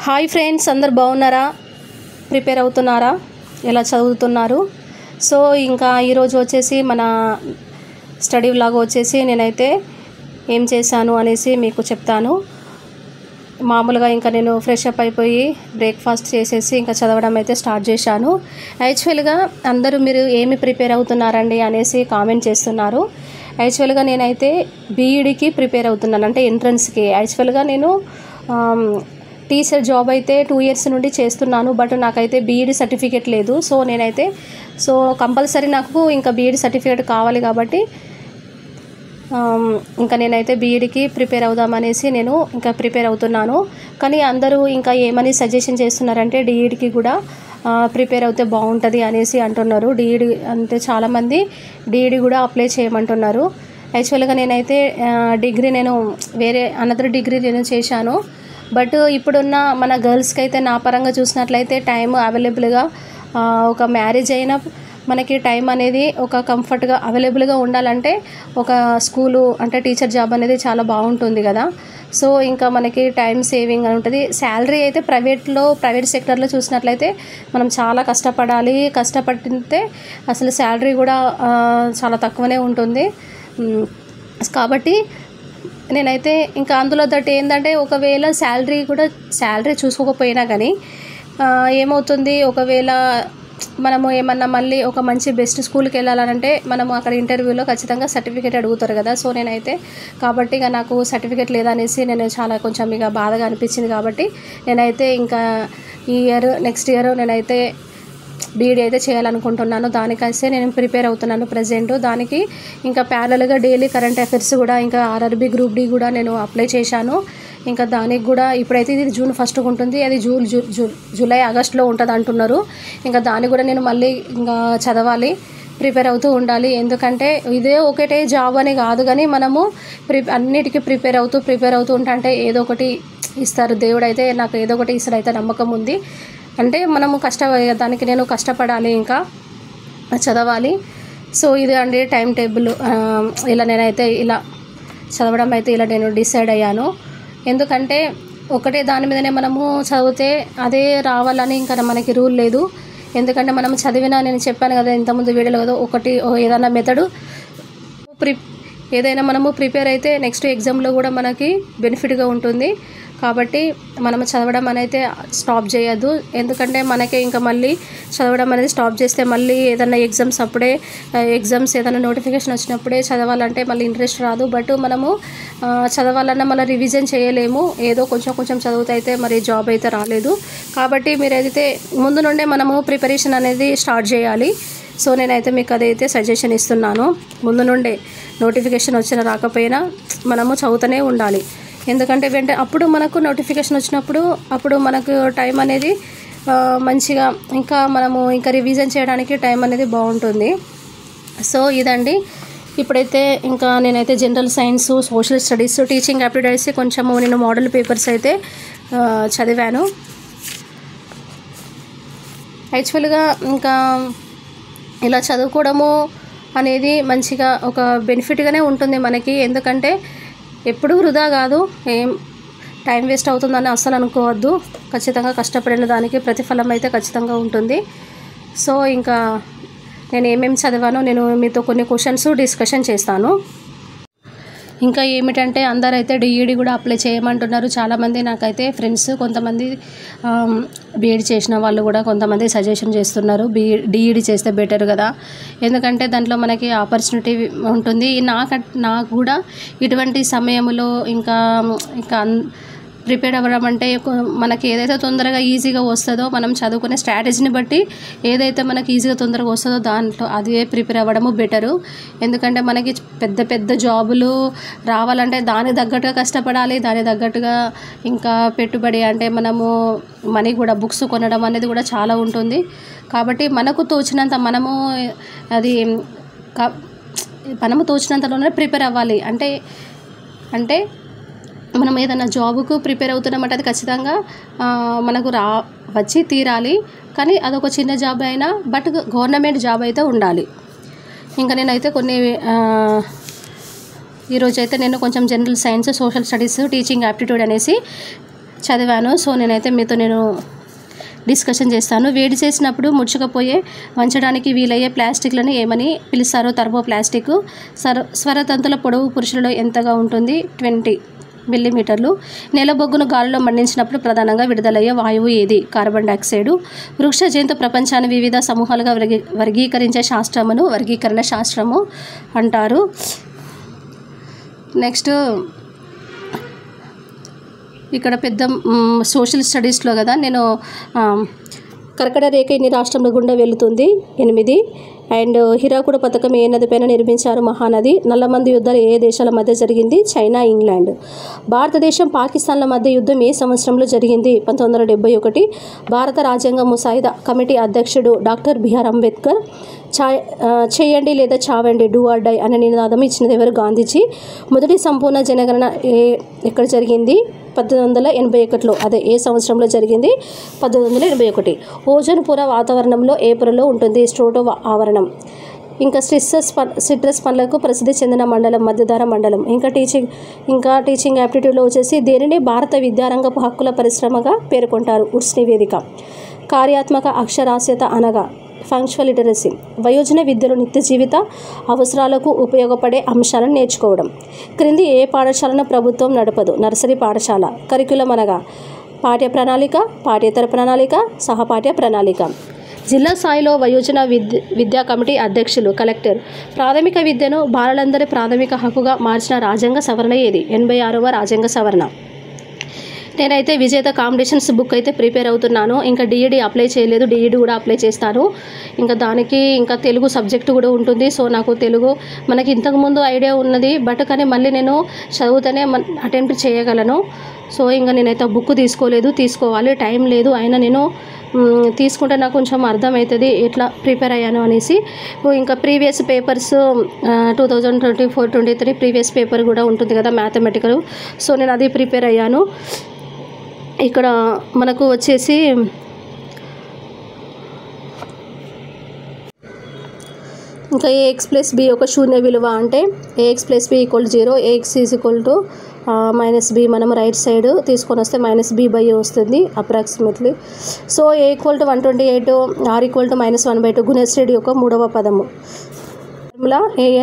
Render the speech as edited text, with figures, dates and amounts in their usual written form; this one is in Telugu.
హాయ్ ఫ్రెండ్స్, అందరు బాగున్నారా? ప్రిపేర్ అవుతున్నారా? ఎలా చదువుతున్నారు? సో ఇంకా ఈరోజు వచ్చేసి మన స్టడీ వ్లాగ్ వచ్చేసి నేనైతే ఏం చేశాను అనేసి మీకు చెప్తాను. మామూలుగా ఇంకా నేను ఫ్రెష్ అప్ అయిపోయి బ్రేక్ఫాస్ట్ చేసేసి ఇంకా చదవడం అయితే స్టార్ట్ చేశాను. యాక్చువల్గా అందరూ మీరు ఏమి ప్రిపేర్ అవుతున్నారండి అనేసి కామెంట్ చేస్తున్నారు. యాక్చువల్గా నేనైతే బీఈడీకి ప్రిపేర్ అవుతున్నాను, అంటే ఎంట్రన్స్కి. యాక్చువల్గా నేను టీచర్ జాబ్ అయితే 2 years నుండి చేస్తున్నాను, బట్ నాకైతే బీఈడీ సర్టిఫికేట్ లేదు. సో నేనైతే కంపల్సరీ నాకు ఇంకా బీఈడీ సర్టిఫికేట్ కావాలి కాబట్టి ఇంకా నేనైతే బీఈడీకి ప్రిపేర్ అవుదామనేసి నేను ఇంకా ప్రిపేర్ అవుతున్నాను. కానీ అందరూ ఇంకా ఏమని సజెషన్ చేస్తున్నారంటే డిఈడికి కూడా ప్రిపేర్ అవుతే బాగుంటుంది అనేసి అంటున్నారు. డిఈడి అంటే చాలామంది డిఈడి కూడా అప్లై చేయమంటున్నారు. యాక్చువల్గా నేనైతే డిగ్రీ నేను వేరే అనదర్ డిగ్రీ నేను చేశాను. బట్ ఇప్పుడున్న మన గర్ల్స్కి అయితే నా పరంగా చూసినట్లయితే టైం అవైలబుల్గా ఒక మ్యారేజ్ అయినా మనకి టైం అనేది ఒక కంఫర్ట్గా అవైలబుల్గా ఉండాలంటే ఒక స్కూలు అంటే టీచర్ జాబ్ అనేది చాలా బాగుంటుంది కదా. సో ఇంకా మనకి టైం సేవింగ్ అని ఉంటుంది. శాలరీ అయితే ప్రైవేట్ సెక్టర్లో చూసినట్లయితే మనం చాలా కష్టపడాలి. కష్టపడితే అసలు శాలరీ కూడా చాలా తక్కువనే ఉంటుంది. కాబట్టి నేనైతే ఇంకా అందులో దట్ ఏంటంటే ఒకవేళ శాలరీ చూసుకోకపోయినా కానీ ఏమవుతుంది, ఒకవేళ మనము ఏమన్నా మళ్ళీ ఒక మంచి బెస్ట్ స్కూల్కి వెళ్ళాలంటే మనము అక్కడ ఇంటర్వ్యూలో ఖచ్చితంగా సర్టిఫికేట్ అడుగుతారు కదా. సో నేనైతే కాబట్టి ఇక నాకు సర్టిఫికేట్ లేదనేసి నేను చాలా కొంచెం ఇక బాధగా అనిపించింది. కాబట్టి నేనైతే ఇంకా నెక్స్ట్ ఇయర్ నేనైతే బీఈడీ అయితే చేయాలనుకుంటున్నాను. దానికైతే నేను ప్రిపేర్ అవుతున్నాను ప్రజెంట్. దానికి ఇంకా ప్యారలల్గా డైలీ కరెంట్ అఫైర్స్ కూడా ఇంకా ఆర్ఆర్బీ గ్రూప్ డి కూడా నేను అప్లై చేశాను. ఇంకా దానికి కూడా ఇప్పుడైతే ఇది June 1st ఉంటుంది, అది జూలై ఆగస్టులో ఉంటుంది అంటున్నారు. ఇంకా దాన్ని కూడా నేను మళ్ళీ ఇంకా చదవాలి, ప్రిపేర్ అవుతూ ఉండాలి. ఎందుకంటే ఇదే ఒకటే జాబ్ అని కాదు, కానీ మనము అన్నిటికీ ప్రిపేర్ అవుతూ ఉంటే ఏదో ఒకటి ఇస్తారు దేవుడు. అయితే నాకు ఏదో ఒకటి ఇస్తాడు అయితే నమ్మకం ఉంది. అంటే మనము దానికి నేను కష్టపడాలి, ఇంకా చదవాలి. సో ఇది అండి టైం టేబుల్. ఇలా నేనైతే ఇలా చదవడం అయితే ఇలా నేను డిసైడ్ అయ్యాను. ఎందుకంటే ఒకటే దాని మీదనే మనము చదివితే అదే రావాలని ఇంకా మనకి రూల్ లేదు. ఎందుకంటే మనం చదివినా, నేను చెప్పాను కదా ఇంతకుముందు వీడియోలో కదా, ఏదైనా మెథడు ఏదైనా మనము ప్రిపేర్ అయితే నెక్స్ట్ ఎగ్జామ్లో కూడా మనకి బెనిఫిట్గా ఉంటుంది. కాబట్టి మనము చదవడం అనేది స్టాప్ చేయొద్దు. ఎందుకంటే మనకే ఇంకా మళ్ళీ చదవడం అనేది స్టాప్ చేస్తే మళ్ళీ ఏదైనా ఎగ్జామ్స్ ఏదైనా నోటిఫికేషన్ వచ్చినప్పుడే చదవాలంటే మళ్ళీ ఇంట్రెస్ట్ రాదు. బట్ మనము చదవాలన్నా మళ్ళీ రివిజన్ చేయలేము. ఏదో కొంచెం చదివితే అయితే మరి జాబ్ అయితే రాలేదు. కాబట్టి మీరు ఏదైతే ముందు నుండే మనము ప్రిపరేషన్ అనేది స్టార్ట్ చేయాలి. సో నేనైతే మీకు అదైతే సజెషన్ ఇస్తున్నాను. ముందు నుండే నోటిఫికేషన్ వచ్చినా రాకపోయినా మనము చదువుతూనే ఉండాలి. ఎందుకంటే అప్పుడు మనకు నోటిఫికేషన్ వచ్చినప్పుడు అప్పుడు మనకు టైం అనేది మంచిగా ఇంకా మనము ఇంకా రివిజన్ చేయడానికి టైం అనేది బాగుంటుంది. సో ఇదండి. ఇప్పుడైతే ఇంకా నేనైతే general science, social studies, teaching aptitudes కొంచెము నేను మోడల్ పేపర్స్ అయితే చదివాను. యాక్చువల్గా ఇంకా ఇలా చదువుకోవడము అనేది మంచిగా ఒక బెనిఫిట్గానే ఉంటుంది మనకి. ఎందుకంటే ఎప్పుడూ వృధా కాదు, ఏం టైం వేస్ట్ అవుతుందని అస్సలు అనుకోవద్దు. ఖచ్చితంగా కష్టపడిన దానికి ప్రతిఫలం అయితే ఖచ్చితంగా ఉంటుంది. సో ఇంకా నేను ఏమేమి చదివానో నేను మీతో కొన్ని క్వశ్చన్స్ డిస్కషన్ చేస్తాను. ఇంకా ఏమిటంటే అందరైతే డిఈడి కూడా అప్లై చేయమంటున్నారు చాలామంది. నాకైతే ఫ్రెండ్స్ కొంతమంది బీఈడి చేసిన వాళ్ళు కూడా కొంతమంది సజెషన్ చేస్తున్నారు డిఈడి చేస్తే బెటర్ కదా, ఎందుకంటే దాంట్లో మనకి ఆపర్చునిటీ ఉంటుంది. నాకు కూడా ఇటువంటి సమయంలో ఇంకా ప్రిపేర్ అవ్వడం అంటే మనకి ఏదైతే తొందరగా ఈజీగా వస్తుందో మనం చదువుకునే స్ట్రాటజీని బట్టి ఏదైతే మనకి ఈజీగా తొందరగా వస్తుందో దాంట్లో అదే ప్రిపేర్ అవ్వడము బెటరు. ఎందుకంటే మనకి పెద్ద జాబులు రావాలంటే దానికి తగ్గట్టుగా కష్టపడాలి, దానికి తగ్గట్టుగా ఇంకా పెట్టుబడి అంటే మనము మనీ కూడా బుక్స్ కొనడం అనేది కూడా చాలా ఉంటుంది. కాబట్టి మనకు తోచినంత మనము తోచినంతలోనే ప్రిపేర్ అవ్వాలి. అంటే మనం ఏదైనా జాబుకు ప్రిపేర్ అవుతున్నామంటే అది ఖచ్చితంగా మనకు వచ్చి తీరాలి. కానీ అదొక చిన్న జాబ్ అయినా బట్ గవర్నమెంట్ జాబ్ అయితే ఉండాలి. ఇంకా నేనైతే ఈరోజైతే నేను కొంచెం general science, social studies, teaching aptitude అనేసి చదివాను. సో నేనైతే మీతో డిస్కషన్ చేస్తాను. వేడి చేసినప్పుడు ముడుచుకుపోయే వంచడానికి వీలయ్యే ప్లాస్టిక్లను ఏమని పిలుస్తారో? థర్మోప్లాస్టిక్. స్వరతంతుల పొడవు పురుషులలో ఎంతగా ఉంటుంది? 20 మిల్లీమీటర్లు. నెలబొగ్గును గాలిలో మండించినప్పుడు ప్రధానంగా విడుదలయ్యే వాయువు ఏది? Carbon dioxide. వృక్ష జంతు ప్రపంచాన్ని వివిధ సమూహాలుగా వర్గీకరించే శాస్త్రమును వర్గీకరణ శాస్త్రము అంటారు. నెక్స్ట్ ఇక్కడ పెద్ద సోషల్ స్టడీస్లో కదా నేను కర్కట రేఖ ఎన్ని రాష్ట్రంలో గుండా వెళుతుంది? 8. అండ్ హిరాకుడ పథకం ఏ నదిపైన నిర్మించారు? మహానది. నల్లమంది యుద్ధాలు ఏ దేశాల మధ్య జరిగింది? China, England. భారతదేశం పాకిస్తాన్ల మధ్య యుద్ధం ఏ సంవత్సరంలో జరిగింది? 1971. భారత రాజ్యాంగ ముసాయిదా కమిటీ అధ్యక్షుడు డాక్టర్ బిఆర్ అంబేద్కర్. చేయండి లేదా చావండి, డూ ఆర్ డై అనే నినాదం ఇచ్చినది ఎవరు? గాంధీజీ. మొదటి సంపూర్ణ జనగణన ఎక్కడ జరిగింది? 1981లో. అదే ఏ సంవత్సరంలో జరిగింది? 1981. ఓజోన్ పొర వాతావరణంలో ఏ పొరలో ఉంటుంది? స్ట్రోటో ఆవరణం. ఇంకా సిట్రస్ పండ్లకు ప్రసిద్ధి చెందిన మండలం మధ్యధరా మండలం. ఇంకా టీచింగ్ యాప్టిట్యూడ్లో వచ్చేసి దేనిని భారత విద్యారంగపు హక్కుల పరిశ్రమగా పేర్కొంటారు? వుడ్స్ నివేదిక. కార్యాత్మక అక్షరాస్యత అనగా ఫంక్షనల్ లిటరసీ. వయోజన విద్యలో నిత్య జీవిత అవసరాలకు ఉపయోగపడే అంశాలను నేర్చుకోవడం. క్రింది ఏ పాఠశాలను ప్రభుత్వం నడపదు? నర్సరీ పాఠశాల. కరిక్యులం అనగా పాఠ్య ప్రణాళిక, పాఠ్యేతర ప్రణాళిక, సహపాఠ్య ప్రణాళిక. జిల్లా స్థాయిలో వయోజన విద్యా కమిటీ అధ్యక్షులు కలెక్టర్. ప్రాథమిక విద్యను బాలలందరి ప్రాథమిక హక్కుగా మార్చిన రాజ్యాంగ సవరణ ఏది? 86వ రాజ్యాంగ సవరణ. నేనైతే విజేత కాంపిటీషన్స్ బుక్ అయితే ప్రిపేర్ అవుతున్నాను. ఇంకా డిఈడి అప్లై చేయలేదు, డిఈడి కూడా అప్లై చేస్తాను. ఇంకా దానికి ఇంకా తెలుగు సబ్జెక్టు కూడా ఉంటుంది. సో నాకు తెలుగు మనకి ఇంతకుముందు ఐడియా ఉన్నది, బట్ కానీ మళ్ళీ నేను చదువుతూనే అటెంప్ట్ చేయగలను. సో ఇంకా నేనైతే బుక్ తీసుకోవాలి, టైం లేదు. అయినా నేను తీసుకుంటే నాకు కొంచెం అర్థమవుతుంది ఎట్లా ప్రిపేర్ అయ్యాను అనేసి. ఇంకా ప్రీవియస్ పేపర్స్ 2024-23 ప్రీవియస్ పేపర్ కూడా ఉంటుంది కదా మ్యాథమెటికల్. సో నేను అది ప్రిపేర్ అయ్యాను. ఇక్కడ మనకు వచ్చేసి ఇంకా ఏఎక్స్ ప్లస్ బి ఒక శూన్య విలువ అంటే a x plus b equal 0, a x is equal to -b. మనం రైట్ సైడ్ తీసుకొని వస్తే -b/a వస్తుంది approximately. So a equal to 128, r equal to -1/2 గుణశ్రేణి యొక్క 3వ పదము. Formula an